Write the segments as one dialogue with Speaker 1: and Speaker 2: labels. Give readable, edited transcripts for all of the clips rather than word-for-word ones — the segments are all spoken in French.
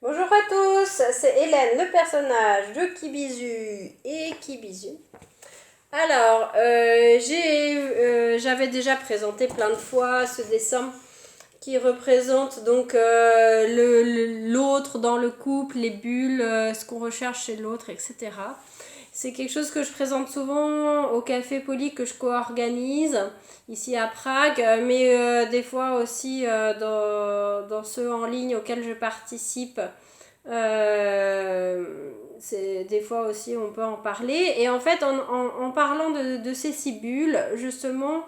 Speaker 1: Bonjour à tous, c'est Hélène, le personnage de Kibizu et Kibizu. Alors, j'avais déjà présenté plein de fois ce dessin qui représente donc l'autre dans le couple, les bulles, ce qu'on recherche chez l'autre, etc. C'est quelque chose que je présente souvent au Café Poly que je co-organise ici à Prague, mais des fois aussi dans ceux en ligne auxquels je participe. Des fois aussi on peut en parler. Et en fait, en parlant de ces cibules, justement,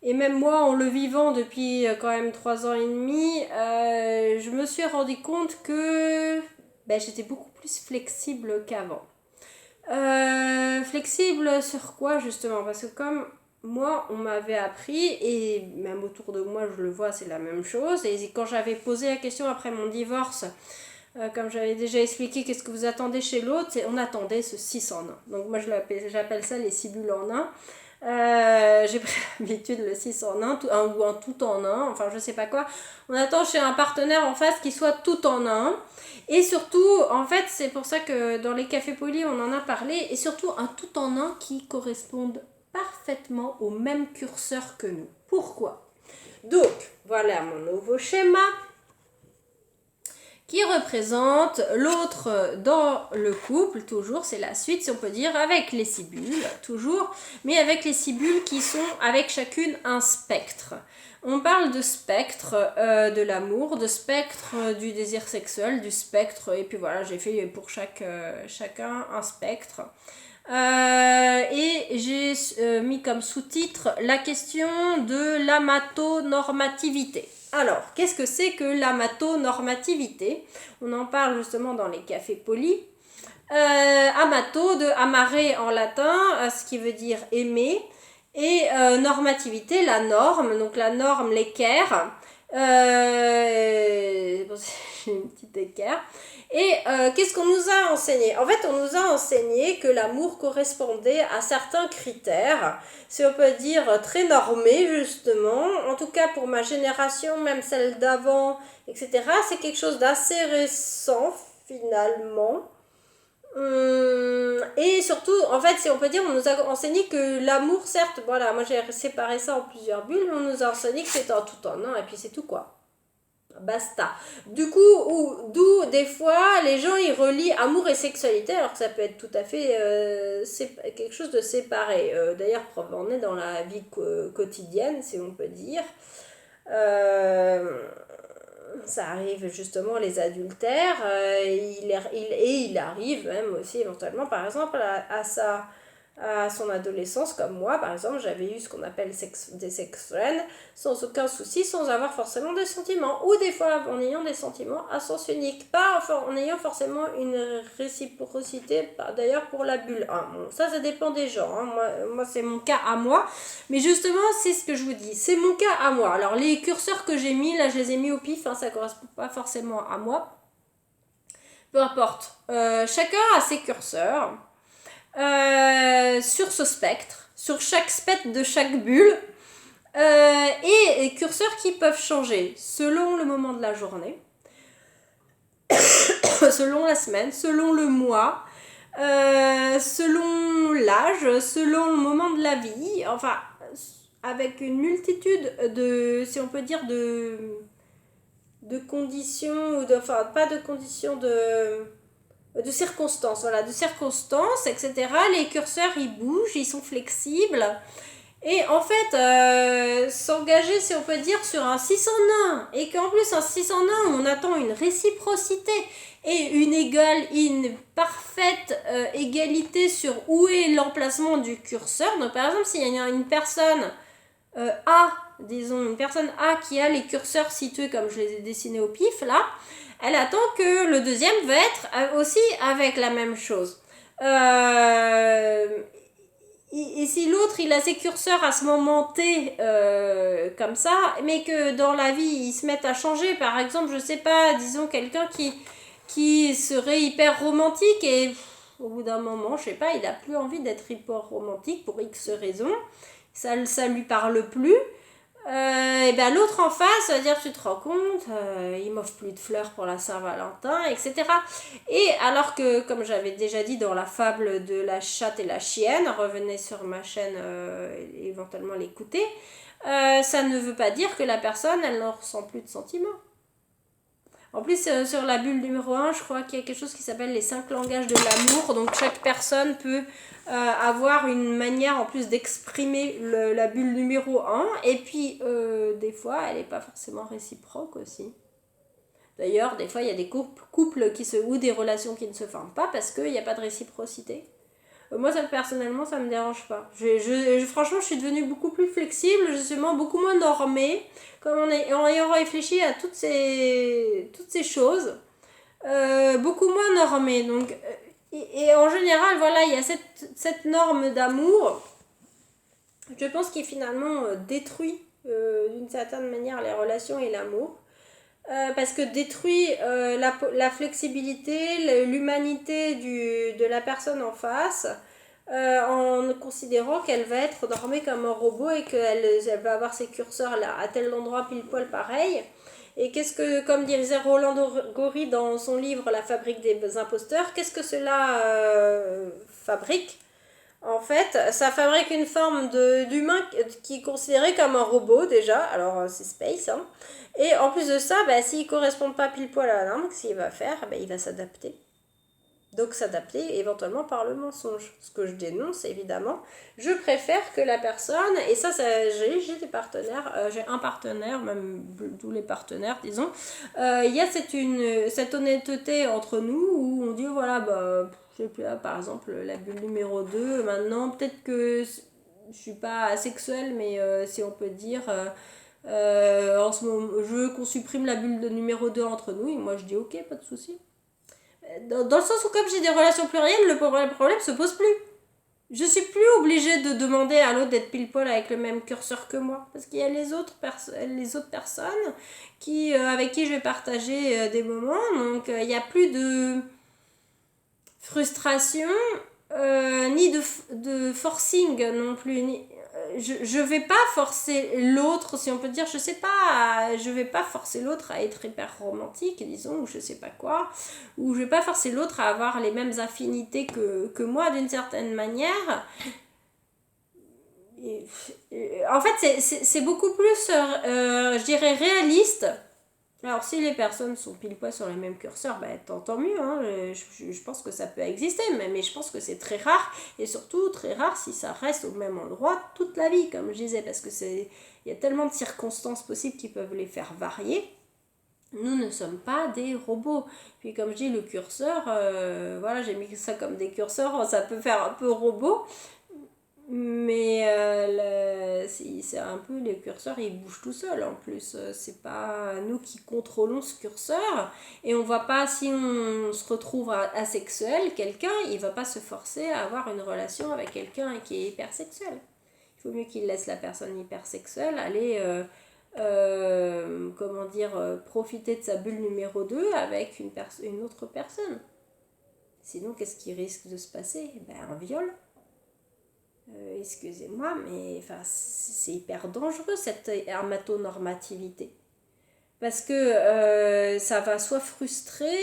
Speaker 1: et même moi en le vivant depuis quand même 3 ans et demi, je me suis rendu compte que j'étais beaucoup plus flexible qu'avant. Flexible sur quoi justement? Parce que comme moi on m'avait appris, et même autour de moi je le vois, c'est la même chose. Et quand j'avais posé la question après mon divorce, comme j'avais déjà expliqué, qu'est-ce que vous attendez chez l'autre, on attendait ce 6 en 1. Donc moi j'appelle ça les 6 bulles en 1. J'ai pris l'habitude le 6 en 1 ou en tout en 1, enfin je sais pas quoi. On attend chez un partenaire en face qui soit tout en 1. Et surtout, en fait, c'est pour ça que dans les cafés polis on en a parlé, et surtout un tout en 1 qui corresponde parfaitement au même curseur que nous. Pourquoi? Donc, voilà mon nouveau schéma qui représente l'autre dans le couple, toujours, c'est la suite, si on peut dire, avec les 6 bulles, toujours, mais avec les 6 bulles qui sont avec chacune un spectre. On parle de spectre de l'amour, de spectre du désir sexuel, du spectre, et puis voilà, j'ai fait pour chacun un spectre. Et j'ai mis comme sous-titre la question de l'amatonormativité. Alors, qu'est-ce que c'est que l'amatonormativité? On en parle justement dans les cafés polis. Amato, de amare en latin, ce qui veut dire aimer, et normativité, la norme, donc la norme, l'équerre. J'ai une petite équerre. Et qu'est-ce qu'on nous a enseigné? En fait, on nous a enseigné que l'amour correspondait à certains critères, si on peut dire très normés justement, en tout cas pour ma génération, même celle d'avant, etc. C'est quelque chose d'assez récent finalement. Et surtout, en fait, si on peut dire, on nous a enseigné que l'amour, certes, voilà, moi j'ai séparé ça en plusieurs bulles, mais on nous a enseigné que c'était en tout en un, et puis c'est tout quoi. Basta. Du coup, d'où des fois les gens ils relient amour et sexualité alors que ça peut être tout à fait quelque chose de séparé. D'ailleurs, on est dans la vie quotidienne, si on peut dire. Euh, Ça arrive justement les adultères, il arrive même aussi éventuellement par exemple à son adolescence, comme moi par exemple, j'avais eu ce qu'on appelle des sex friends sans aucun souci, sans avoir forcément des sentiments, ou des fois en ayant des sentiments à sens unique, pas en ayant forcément une réciprocité, d'ailleurs pour la bulle 1. Bon, ça dépend des gens, hein. Moi c'est mon cas à moi, mais justement c'est ce que je vous dis, c'est mon cas à moi. Alors les curseurs que j'ai mis là, je les ai mis au pif, hein, ça correspond pas forcément à moi, peu importe. Chacun a ses curseurs sur ce spectre, sur chaque spectre de chaque bulle, et curseurs qui peuvent changer selon le moment de la journée, selon la semaine, selon le mois, selon l'âge, selon le moment de la vie, enfin avec une multitude de, si on peut dire, de conditions, ou enfin pas de conditions, de circonstances, voilà, de circonstances, etc. Les curseurs, ils bougent, ils sont flexibles. Et en fait, s'engager, si on peut dire, sur un 6 en 1, et qu'en plus, un 6 en 1, on attend une réciprocité et une parfaite égalité sur où est l'emplacement du curseur. Donc, par exemple, s'il y a une personne A, disons, une personne A qui a les curseurs situés comme je les ai dessinés au pif, là, elle attend que le deuxième va être aussi avec la même chose. Et si l'autre il a ses curseurs à ce moment T comme ça, mais que dans la vie ils se mettent à changer, par exemple, je sais pas, disons quelqu'un qui serait hyper romantique et au bout d'un moment, je sais pas, il a plus envie d'être hyper romantique pour X raisons, ça lui parle plus. et ben l'autre en face va dire, tu te rends compte, il m'offre plus de fleurs pour la Saint-Valentin, etc. Et alors que, comme j'avais déjà dit dans la fable de la chatte et la chienne, revenez sur ma chaîne et éventuellement l'écouter, ça ne veut pas dire que la personne, elle ne ressent plus de sentiments. En plus, sur la bulle numéro 1, je crois qu'il y a quelque chose qui s'appelle les 5 langages de l'amour. Donc, chaque personne peut avoir une manière en plus d'exprimer la bulle numéro 1. Et puis, des fois, elle n'est pas forcément réciproque aussi. D'ailleurs, des fois, il y a des couples ou des relations qui ne se forment pas parce qu'il n'y a pas de réciprocité. Moi, ça, personnellement, ça me dérange pas. Franchement, je suis devenue beaucoup plus flexible, justement, beaucoup moins normée, en ayant réfléchi à toutes ces choses, beaucoup moins normée. Donc, et en général, voilà, il y a cette norme d'amour, je pense, qui finalement détruit d'une certaine manière les relations et l'amour. Parce que détruit la flexibilité, l'humanité de la personne en face, en considérant qu'elle va être normée comme un robot et qu'elle va avoir ses curseurs là, à tel endroit pile poil pareil. Et comme disait Roland Gori dans son livre La fabrique des imposteurs, qu'est-ce que cela fabrique? En fait, ça fabrique une forme d'humain qui est considéré comme un robot déjà, alors c'est space, hein. Et en plus de ça, s'il ne correspond pas pile poil à la norme, qu'est-ce qu'il va faire? Il va s'adapter. Donc s'adapter éventuellement par le mensonge. Ce que je dénonce, évidemment. Je préfère que la personne, et ça j'ai des partenaires, j'ai un partenaire, même tous les partenaires, disons, il y a cette honnêteté entre nous où on dit, voilà, je sais plus, là, par exemple, la bulle numéro 2, maintenant, peut-être que je suis pas asexuelle, mais si on peut dire... en ce moment, je veux qu'on supprime la bulle de numéro 2 entre nous, et moi je dis ok, pas de souci. Dans le sens où, comme j'ai des relations plurielles, le problème se pose plus. Je suis plus obligée de demander à l'autre d'être pile poil avec le même curseur que moi. Parce qu'il y a les autres personnes avec qui je vais partager des moments. Donc il n'y a plus de frustration, ni de forcing non plus. Je vais pas forcer l'autre, si on peut dire, je sais pas, je vais pas forcer l'autre à être hyper romantique, disons, ou je sais pas quoi, ou je vais pas forcer l'autre à avoir les mêmes affinités que moi d'une certaine manière. En fait, c'est beaucoup plus, je dirais, réaliste. Alors, si les personnes sont pile poil sur les mêmes curseurs, tant mieux, hein. Je pense que ça peut exister, mais je pense que c'est très rare, et surtout très rare si ça reste au même endroit toute la vie, comme je disais, parce que il y a tellement de circonstances possibles qui peuvent les faire varier. Nous ne sommes pas des robots. Puis comme je dis, le curseur, voilà, j'ai mis ça comme des curseurs, ça peut faire un peu robot, mais c'est un peu, les curseurs ils bougent tout seuls en plus, c'est pas nous qui contrôlons ce curseur, et on va pas, si on se retrouve asexuel, quelqu'un il va pas se forcer à avoir une relation avec quelqu'un qui est hypersexuel. Il faut mieux qu'il laisse la personne hypersexuelle aller profiter de sa bulle numéro 2 avec une autre personne. Sinon qu'est-ce qui risque de se passer? Un viol. Excusez-moi, mais c'est hyper dangereux cette hermatonormativité. Parce que ça va soit frustrer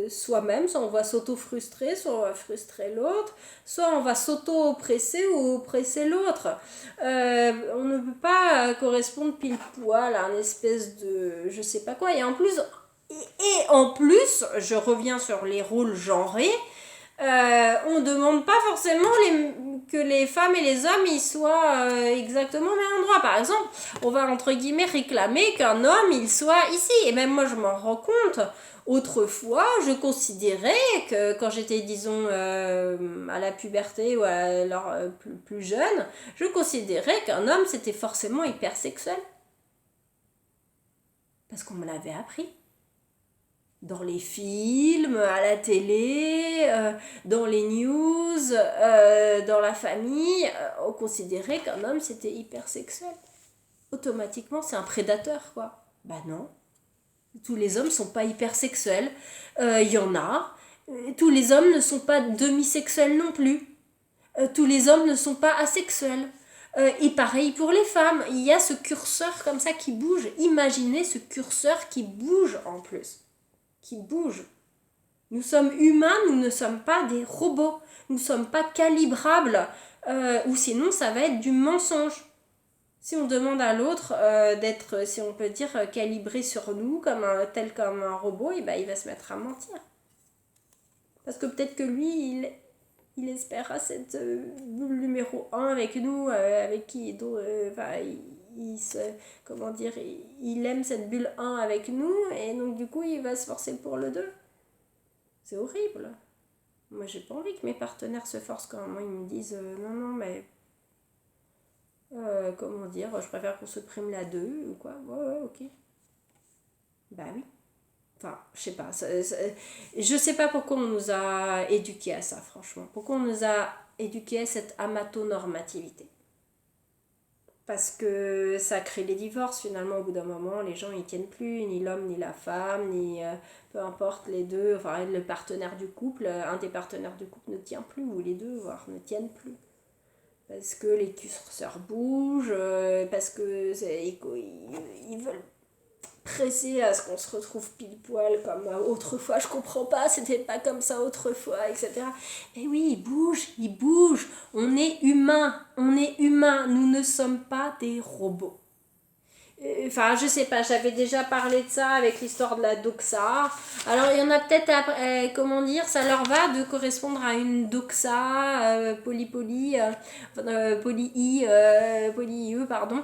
Speaker 1: soi-même, soit on va s'auto-frustrer, soit on va frustrer l'autre, soit on va s'auto-oppresser ou oppresser l'autre. On ne peut pas correspondre pile poil à une espèce de je sais pas quoi. Et en plus, je reviens sur les rôles genrés. On ne demande pas forcément que les femmes et les hommes ils soient exactement au même endroit. Par exemple, on va entre guillemets réclamer qu'un homme il soit ici. Et même moi je m'en rends compte. Autrefois, je considérais que quand j'étais, disons, à la puberté ou alors plus jeune, je considérais qu'un homme c'était forcément hypersexuel. Parce qu'on me l'avait appris. Dans les films, à la télé, dans les news, dans la famille, on considérait qu'un homme c'était hypersexuel. Automatiquement, c'est un prédateur, quoi. Non. Tous les hommes sont pas hypersexuels. Y en a. Tous les hommes ne sont pas demisexuels non plus. Tous les hommes ne sont pas asexuels. Et pareil pour les femmes, il y a ce curseur comme ça qui bouge. Imaginez ce curseur qui bouge en plus. Qui bouge. Nous sommes humains, nous ne sommes pas des robots. Nous ne sommes pas calibrables. Ou sinon, ça va être du mensonge. Si on demande à l'autre d'être, si on peut dire, calibré sur nous, tel comme un robot, et ben, il va se mettre à mentir. Parce que peut-être que lui, il espérera cette bulle numéro 1 avec nous, avec qui comment dire, il aime cette bulle 1 avec nous, et donc du coup, il va se forcer pour le 2. C'est horrible. Moi, j'ai pas envie que mes partenaires se forcent quand moi, ils me disent non, mais comment dire, je préfère qu'on se prime la 2 ou quoi. Ouais, ok. Bah oui. Enfin, je sais pas. Je sais pas pourquoi on nous a éduqués à ça, franchement. Pourquoi on nous a éduqués à cette amatonormativité. Parce que ça crée les divorces, finalement, au bout d'un moment, les gens ils tiennent plus, ni l'homme, ni la femme, ni peu importe les deux, enfin le partenaire du couple, un des partenaires du couple ne tient plus, ou les deux, voire ne tiennent plus. Parce que les curseurs bougent, parce que ils veulent presser à ce qu'on se retrouve pile poil comme autrefois, je comprends pas, c'était pas comme ça autrefois, etc. Mais oui, il bouge, on est humain, nous ne sommes pas des robots. Enfin, je sais pas, j'avais déjà parlé de ça avec l'histoire de la doxa. Alors, il y en a peut-être, comment dire, ça leur va de correspondre à une doxa, poly-I, pardon.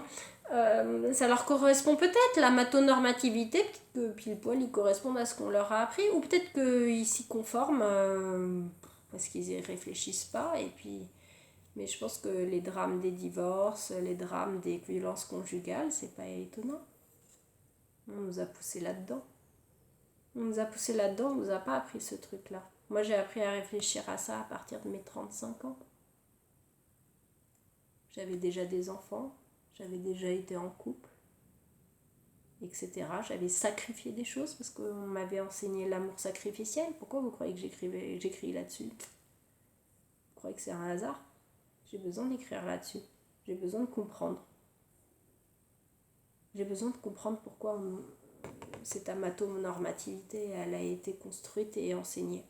Speaker 1: Ça leur correspond peut-être, la matonormativité, peut-être que pile poil ils correspondent à ce qu'on leur a appris, ou peut-être qu'ils s'y conforment parce qu'ils y réfléchissent pas, et puis. Mais je pense que les drames des divorces, les drames des violences conjugales, c'est pas étonnant. On nous a poussé là-dedans. On nous a pas appris ce truc-là. Moi, j'ai appris à réfléchir à ça à partir de mes 35 ans. J'avais déjà des enfants, j'avais déjà été en couple, etc. J'avais sacrifié des choses parce qu'on m'avait enseigné l'amour sacrificiel. Pourquoi vous croyez que j'écris là-dessus? Vous croyez que c'est un hasard? J'ai besoin d'écrire là-dessus. J'ai besoin de comprendre. J'ai besoin de comprendre pourquoi cette amatonormativité, elle a été construite et enseignée.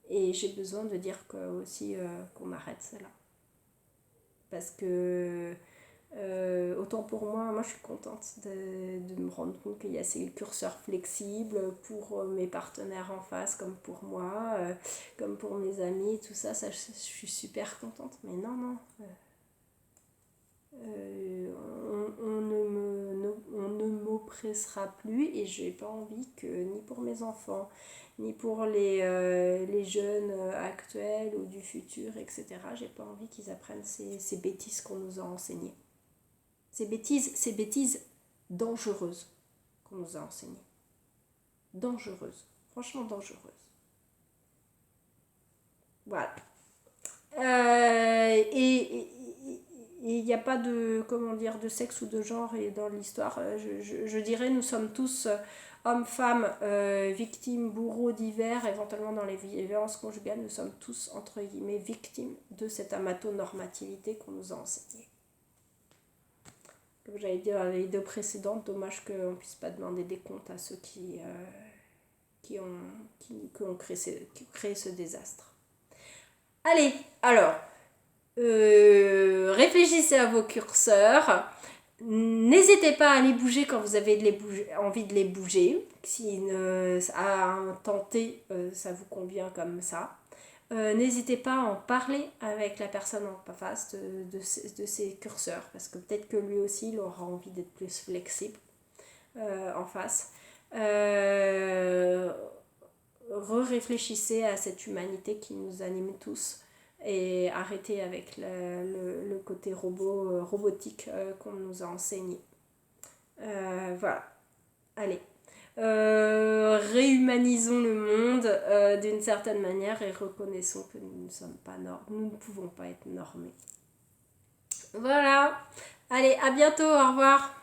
Speaker 1: Et j'ai besoin de dire aussi qu'on arrête cela. Parce que autant pour moi je suis contente de me rendre compte qu'il y a ces curseurs flexibles pour mes partenaires en face, comme pour moi, comme pour mes amis, tout ça, je suis super contente. Mais non, on ne m'oppressera plus, et j'ai pas envie que, ni pour mes enfants, ni pour les jeunes actuels ou du futur, etc., j'ai pas envie qu'ils apprennent ces bêtises qu'on nous a enseignées. Ces bêtises dangereuses qu'on nous a enseignées. Dangereuses. Franchement dangereuses. Voilà. Et il n'y a pas de, comment dire, de sexe ou de genre et dans l'histoire. Je dirais, nous sommes tous hommes, femmes, victimes, bourreaux divers, éventuellement dans les violences conjugales, nous sommes tous, entre guillemets, victimes de cette amatonormativité qu'on nous a enseignée. Comme j'avais dit dans la vidéo précédente, dommage qu'on ne puisse pas demander des comptes à ceux qui ont créé ce désastre. Allez, alors, réfléchissez à vos curseurs. N'hésitez pas à les bouger quand vous avez envie de les bouger. Si à un tenté, ça vous convient comme ça. N'hésitez pas à en parler avec la personne en face de ses curseurs, parce que peut-être que lui aussi il aura envie d'être plus flexible en face. Réfléchissez à cette humanité qui nous anime tous, et arrêtez avec le côté robotique qu'on nous a enseigné. Voilà, allez. Réhumanisons le monde d'une certaine manière et reconnaissons que nous ne sommes pas nous ne pouvons pas être normés. Voilà, allez, à bientôt, au revoir.